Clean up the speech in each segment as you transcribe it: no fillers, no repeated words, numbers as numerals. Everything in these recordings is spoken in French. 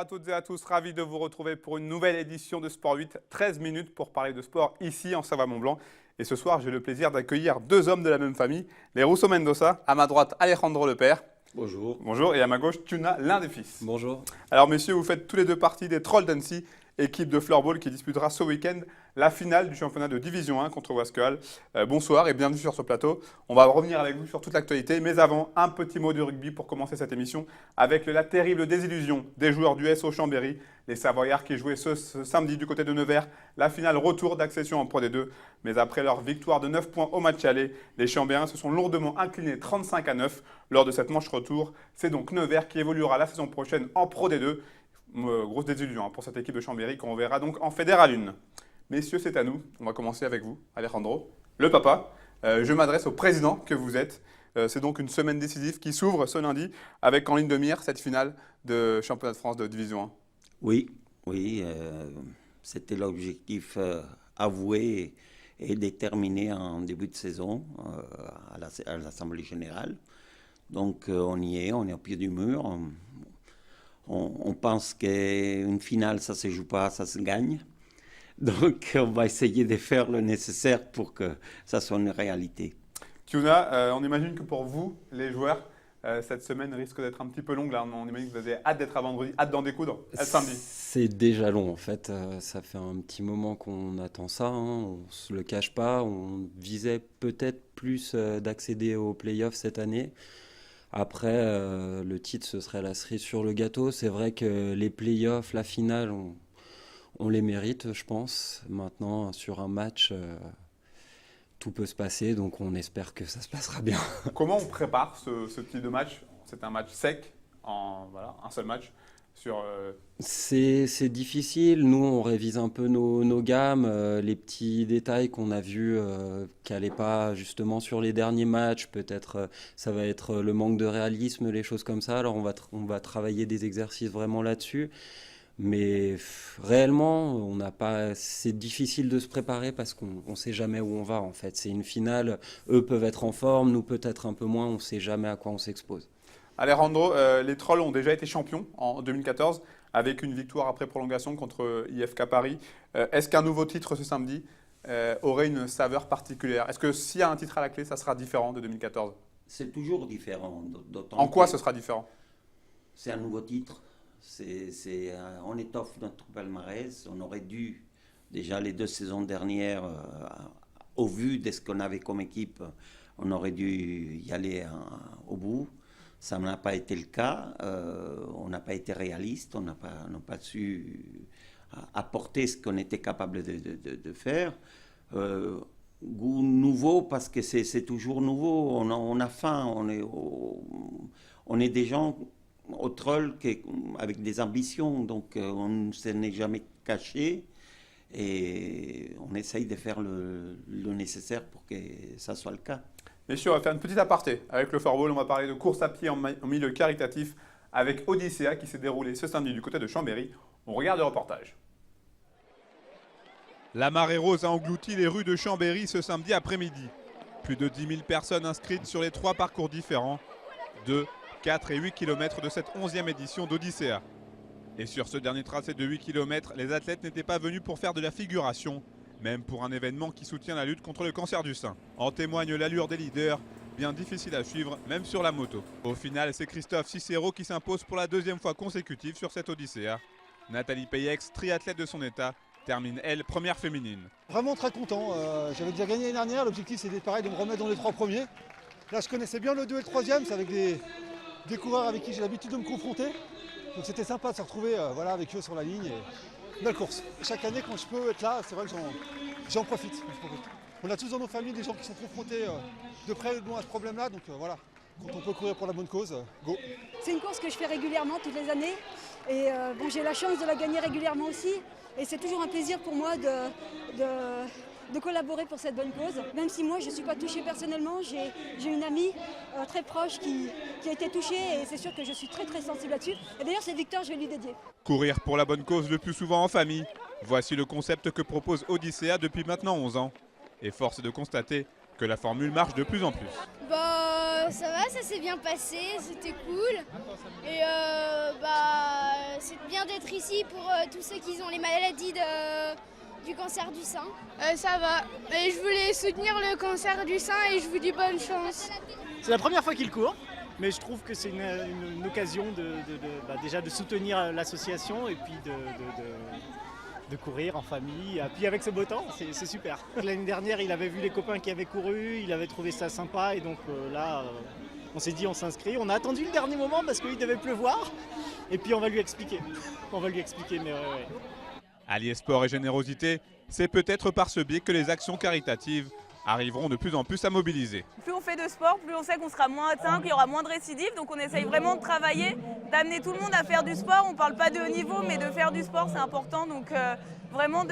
à toutes et à tous, ravi de vous retrouver pour une nouvelle édition de Sport 8, 13 minutes pour parler de sport ici en Savoie-Mont-Blanc. Et ce soir, j'ai le plaisir d'accueillir deux hommes de la même famille, les Rousseau Mendoza. À ma droite, Alejandro le père. Bonjour. Bonjour. Et à ma gauche, Tuna, l'un des fils. Bonjour. Alors messieurs, vous faites tous les deux partie des Trolls d'Annecy, équipe de floorball qui disputera ce week-end la finale du championnat de Division 1 contre Wasquehal. Bonsoir et bienvenue sur ce plateau. On va revenir avec vous sur toute l'actualité, mais avant, un petit mot de rugby pour commencer cette émission avec la terrible désillusion des joueurs du SO Chambéry, les Savoyards qui jouaient ce samedi du côté de Nevers, la finale retour d'accession en Pro D2. Mais après leur victoire de 9 points au match aller, les Chambériens se sont lourdement inclinés 35-9 lors de cette manche retour. C'est donc Nevers qui évoluera la saison prochaine en Pro D2. Grosse désillusion pour cette équipe de Chambéry qu'on verra donc en Fédéral 1. Messieurs, c'est à nous. On va commencer avec vous, Alejandro, le papa. Je m'adresse au président que vous êtes. C'est donc une semaine décisive qui s'ouvre ce lundi avec en ligne de mire cette finale de championnat de France de Division 1. Oui, c'était l'objectif avoué et déterminé en début de saison à l'Assemblée générale. Donc on y est, on est au pied du mur. On pense qu'une finale, ça ne se joue pas, ça se gagne. Donc, on va essayer de faire le nécessaire pour que ça soit une réalité. Tuna, on imagine que pour vous, les joueurs, cette semaine risque d'être un petit peu longue. Là. On imagine que vous avez hâte d'être à vendredi, hâte d'en découdre, samedi. C'est déjà long en fait. Ça fait un petit moment qu'on attend ça. On ne se le cache pas. On visait peut-être plus d'accéder aux playoffs cette année. Après, le titre, ce serait la cerise sur le gâteau. C'est vrai que les playoffs, la finale, on les mérite, je pense. Maintenant, sur un match, tout peut se passer. Donc, on espère que ça se passera bien. Comment on prépare ce type de match? C'est un match sec, un seul match. C'est difficile. Nous, on révise un peu nos gammes, les petits détails qu'on a vus qui n'allaient pas justement sur les derniers matchs. Peut-être ça va être le manque de réalisme, les choses comme ça. Alors, on va travailler des exercices vraiment là-dessus. Mais réellement, c'est difficile de se préparer parce qu'on ne sait jamais où on va en fait. C'est une finale, eux peuvent être en forme, nous peut-être un peu moins, on ne sait jamais à quoi on s'expose. Alejandro, les Trolls ont déjà été champions en 2014 avec une victoire après prolongation contre IFK Paris. Est-ce qu'un nouveau titre ce samedi aurait une saveur particulière? Est-ce que s'il y a un titre à la clé, ça sera différent de 2014? C'est toujours différent. En quoi ce sera différent? C'est un nouveau titre. On étoffe notre palmarès. On aurait dû, déjà les 2 saisons dernières, au vu de ce qu'on avait comme équipe, on aurait dû y aller au bout. Ça n'a pas été le cas. On n'a pas été réaliste. On n'a pas su apporter ce qu'on était capable de faire. Goût nouveau parce que c'est toujours nouveau. On a faim. On est des gens au troll avec des ambitions. Donc on ne s'en est jamais caché. Et on essaye de faire le nécessaire pour que ça soit le cas. Messieurs, on va faire une petite aparté. Avec le floorball, on va parler de course à pied en milieu caritatif avec Odyssea qui s'est déroulé ce samedi du côté de Chambéry. On regarde le reportage. La marée rose a englouti les rues de Chambéry ce samedi après-midi. Plus de 10 000 personnes inscrites sur les 3 parcours différents, 2, 4 et 8 km de cette 11e édition d'Odyssea. Et sur ce dernier tracé de 8 km, les athlètes n'étaient pas venus pour faire de la figuration, même pour un événement qui soutient la lutte contre le cancer du sein. En témoigne l'allure des leaders, bien difficile à suivre, même sur la moto. Au final, c'est Christophe Cicero qui s'impose pour la 2e fois consécutive sur cette Odyssea. Nathalie Payex, triathlète de son état, termine, elle, première féminine. Vraiment très content. J'avais déjà gagné l'année dernière. L'objectif, c'était pareil de me remettre dans les 3 premiers. Là, je connaissais bien le 2 et le 3e. C'est avec des coureurs avec qui j'ai l'habitude de me confronter. Donc c'était sympa de se retrouver avec eux sur la ligne. Belle course. Chaque année, quand je peux être là, c'est vrai que j'en profite. On a tous dans nos familles des gens qui sont confrontés de près ou de loin à ce problème-là. Donc voilà, quand on peut courir pour la bonne cause, go. C'est une course que je fais régulièrement toutes les années. Et j'ai la chance de la gagner régulièrement aussi. Et c'est toujours un plaisir pour moi de collaborer pour cette bonne cause. Même si moi je ne suis pas touchée personnellement, j'ai une amie très proche qui a été touchée et c'est sûr que je suis très très sensible là-dessus. Et d'ailleurs c'est Victor, je vais lui dédier. Courir pour la bonne cause le plus souvent en famille. Voici le concept que propose Odyssea depuis maintenant 11 ans. Et force est de constater que la formule marche de plus en plus. Ça va, ça s'est bien passé, c'était cool. Et C'est bien d'être ici pour tous ceux qui ont les maladies du cancer du sein. Ça va. Et je voulais soutenir le cancer du sein et je vous dis bonne chance. C'est la première fois qu'il court, mais je trouve que c'est une occasion déjà de soutenir l'association et puis de courir en famille. Et puis avec ce beau temps, c'est super. L'année dernière, il avait vu les copains qui avaient couru, il avait trouvé ça sympa et donc là, on s'est dit on s'inscrit. On a attendu le dernier moment parce qu'il devait pleuvoir et puis on va lui expliquer. Mais ouais. Allier sport et générosité, c'est peut-être par ce biais que les actions caritatives arriveront de plus en plus à mobiliser. Plus on fait de sport, plus on sait qu'on sera moins atteint, qu'il y aura moins de récidives. Donc on essaye vraiment de travailler, d'amener tout le monde à faire du sport. On ne parle pas de haut niveau, mais de faire du sport, c'est important. Donc vraiment de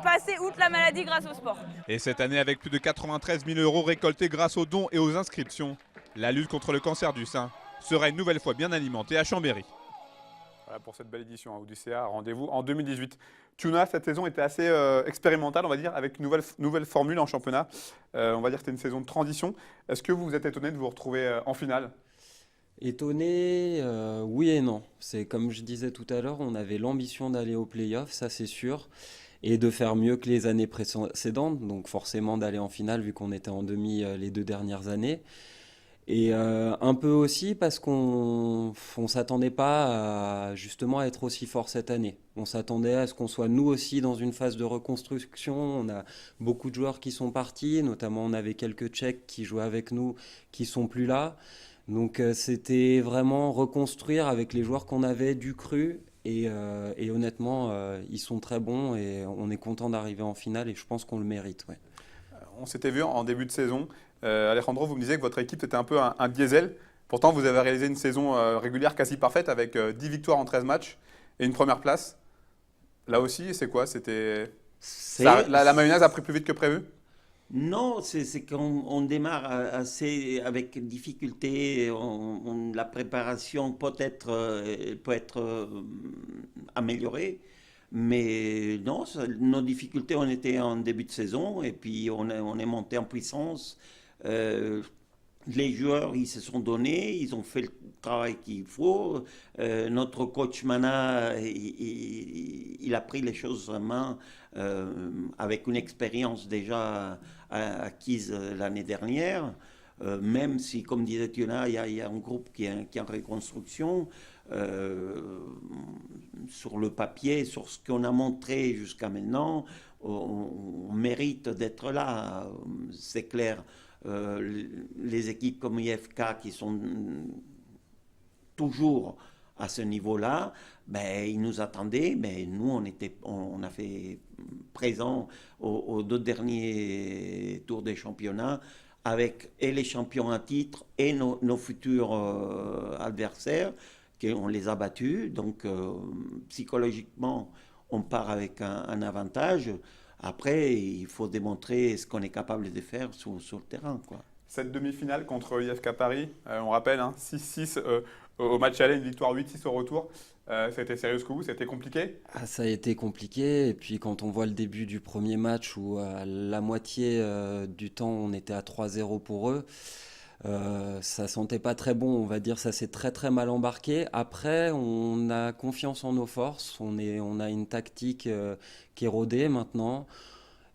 passer outre la maladie grâce au sport. Et cette année, avec plus de 93 000 € récoltés grâce aux dons et aux inscriptions, la lutte contre le cancer du sein sera une nouvelle fois bien alimentée à Chambéry. Voilà pour cette belle édition Odyssea. Rendez-vous en 2018. Tuna, cette saison était assez expérimentale, on va dire, avec une nouvelle formule en championnat. On va dire que c'était une saison de transition. Est-ce que vous vous êtes étonné de vous retrouver en finale ? Étonné, oui et non. C'est comme je disais tout à l'heure, on avait l'ambition d'aller au play-off, ça c'est sûr, et de faire mieux que les années précédentes, donc forcément d'aller en finale vu qu'on était en demi les 2 dernières années. Et un peu aussi parce qu'on ne s'attendait pas justement à être aussi fort cette année. On s'attendait à ce qu'on soit nous aussi dans une phase de reconstruction. On a beaucoup de joueurs qui sont partis, notamment on avait quelques Tchèques qui jouaient avec nous qui sont plus là. Donc c'était vraiment reconstruire avec les joueurs qu'on avait du cru. Et honnêtement, ils sont très bons et on est content d'arriver en finale et je pense qu'on le mérite. Ouais. On s'était vu en début de saison. Alejandro, vous me disiez que votre équipe était un peu un diesel. Pourtant, vous avez réalisé une saison régulière quasi parfaite avec 10 victoires en 13 matchs et une première place. Là aussi, c'est quoi ? La mayonnaise a pris plus vite que prévu ? Non, c'est qu'on démarre assez avec difficulté. La préparation peut être améliorée. Mais non, nos difficultés, on était en début de saison et puis on est monté en puissance. Les joueurs, ils se sont donnés, ils ont fait le travail qu'il faut. Notre coach Mana, il a pris les choses en main avec une expérience déjà acquise l'année dernière. Même si, comme disait Tuna, il y a un groupe qui est en reconstruction. Sur le papier, sur ce qu'on a montré jusqu'à maintenant, on mérite d'être là, c'est clair. Les équipes comme IFK qui sont toujours à ce niveau-là, ben, ils nous attendaient, mais nous on a fait présent aux 2 derniers tours des championnats avec et les champions à titre et nos futurs adversaires. On les a battus, donc psychologiquement, on part avec un avantage. Après, il faut démontrer ce qu'on est capable de faire sur le terrain, quoi. Cette demi-finale contre IFK Paris, on rappelle, 6-6 au match aller, une victoire 8-6 au retour. C'était sérieux jusqu'au bout, c'était compliqué ? Ça a été compliqué, et puis quand on voit le début du premier match où à la moitié du temps on était à 3-0 pour eux, ça sentait pas très bon, on va dire, ça s'est très très mal embarqué. Après, on a confiance en nos forces, on a une tactique qui est rodée maintenant.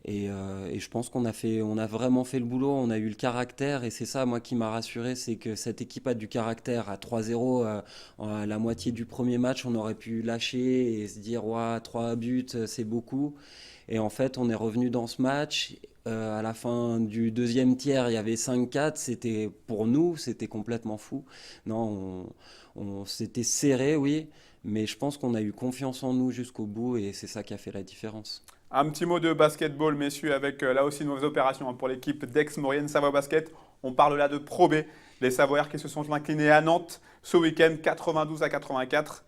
Et je pense qu'on a vraiment fait le boulot, on a eu le caractère et c'est ça moi qui m'a rassuré, c'est que cette équipe a du caractère. À 3-0, à la moitié du premier match, on aurait pu lâcher et se dire ouais, 3 buts, c'est beaucoup. Et en fait, on est revenu dans ce match. À la fin du deuxième tiers, il y avait 5-4. Pour nous, c'était complètement fou. Non, on s'était serré, oui, mais je pense qu'on a eu confiance en nous jusqu'au bout et c'est ça qui a fait la différence. Un petit mot de basketball, messieurs, avec là aussi une mauvaise opération pour l'équipe d'Aix-Maurienne Savoie Basket. On parle là de Pro B, les Savoyards qui se sont inclinés à Nantes ce week-end, 92-84.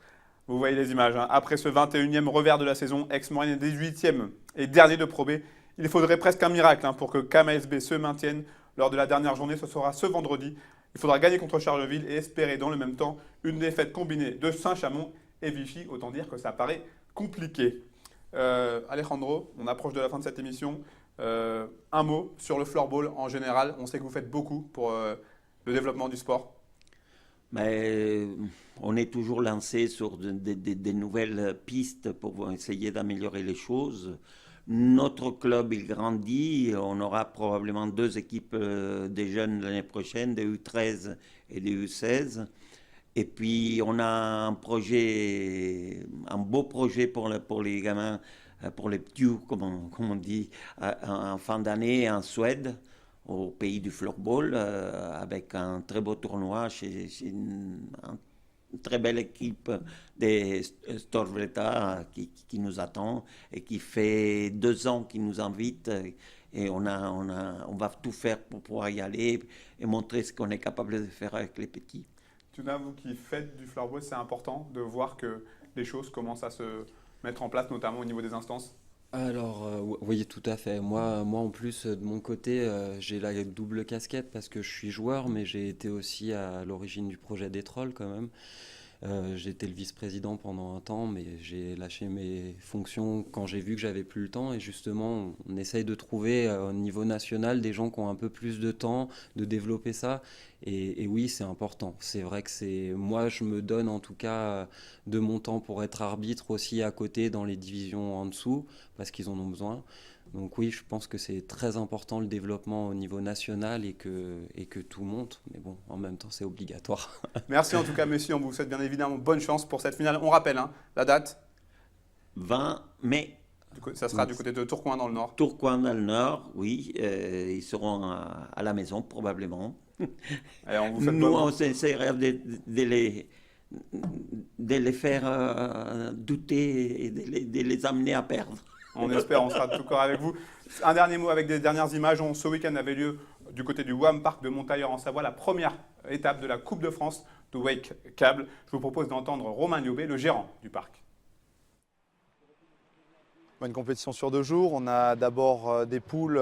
Vous voyez les images. Après ce 21e revers de la saison, Aix-Maurienne est 18e et dernier de Pro B. Il faudrait presque un miracle pour que KMSB se maintienne lors de la dernière journée. Ce sera ce vendredi. Il faudra gagner contre Charleville et espérer dans le même temps une défaite combinée de Saint-Chamond et Vichy. Autant dire que ça paraît compliqué. Alejandro, on approche de la fin de cette émission. Un mot sur le floorball en général. On sait que vous faites beaucoup pour le développement du sport. Mais on est toujours lancé sur des nouvelles pistes pour essayer d'améliorer les choses. Notre club, il grandit. On aura probablement 2 équipes des jeunes l'année prochaine, des U13 et des U16. Et puis, on a un projet, un beau projet pour les gamins, pour les petits, comme on dit, en fin d'année en Suède, au pays du floorball, avec un très beau tournoi chez une très belle équipe des Storvreta qui nous attend et qui fait 2 ans qu'ils nous invitent. Et on va tout faire pour pouvoir y aller et montrer ce qu'on est capable de faire avec les petits. Tuna, vous qui faites du floorball, c'est important de voir que les choses commencent à se mettre en place, notamment au niveau des instances? Alors, oui, tout à fait. Moi, en plus, de mon côté, j'ai la double casquette parce que je suis joueur, mais j'ai été aussi à l'origine du projet des Trolls quand même. J'ai été le vice-président pendant un temps, mais j'ai lâché mes fonctions quand j'ai vu que j'avais plus le temps. Et justement, on essaye de trouver au niveau national des gens qui ont un peu plus de temps, de développer ça. Et oui, c'est important. C'est vrai que moi, je me donne en tout cas de mon temps pour être arbitre aussi à côté dans les divisions en dessous, parce qu'ils en ont besoin. Donc oui, je pense que c'est très important le développement au niveau national et que tout monte. Mais bon, en même temps, c'est obligatoire. Merci en tout cas, messieurs. On vous souhaite bien évidemment bonne chance pour cette finale. On rappelle la date. 20 mai. Ça sera du côté de Tourcoing dans le Nord. Tourcoing dans le Nord, oui. Ils seront à la maison probablement. Et on vous souhaite Nous, on essaiera de les faire douter et de les amener à perdre. On espère, on sera de tout corps avec vous. Un dernier mot avec des dernières images. Ce week-end avait lieu du côté du WAM Park de Montailleur en Savoie la première étape de la Coupe de France de Wake Câble. Je vous propose d'entendre Romain Liobé, le gérant du parc. Une compétition sur 2 jours. On a d'abord des poules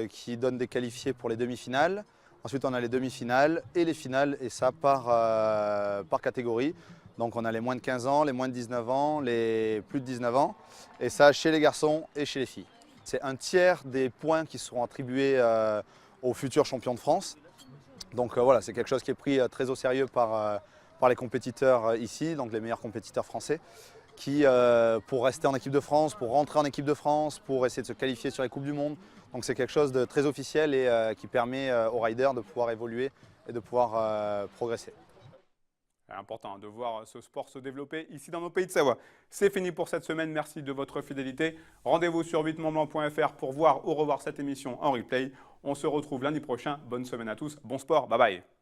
qui donnent des qualifiés pour les demi-finales. Ensuite, on a les demi-finales et les finales, et ça par catégorie. Donc on a les moins de 15 ans, les moins de 19 ans, les plus de 19 ans, et ça chez les garçons et chez les filles. C'est 1/3 des points qui seront attribués aux futurs champions de France. Donc voilà, c'est quelque chose qui est pris très au sérieux par les compétiteurs ici, donc les meilleurs compétiteurs français, qui pour rester en équipe de France, pour rentrer en équipe de France, pour essayer de se qualifier sur les Coupes du Monde. Donc c'est quelque chose de très officiel et qui permet aux riders de pouvoir évoluer et de pouvoir progresser. C'est important de voir ce sport se développer ici dans nos pays de Savoie. C'est fini pour cette semaine. Merci de votre fidélité. Rendez-vous sur 8montblanc.fr pour voir ou revoir cette émission en replay. On se retrouve lundi prochain. Bonne semaine à tous. Bon sport. Bye bye.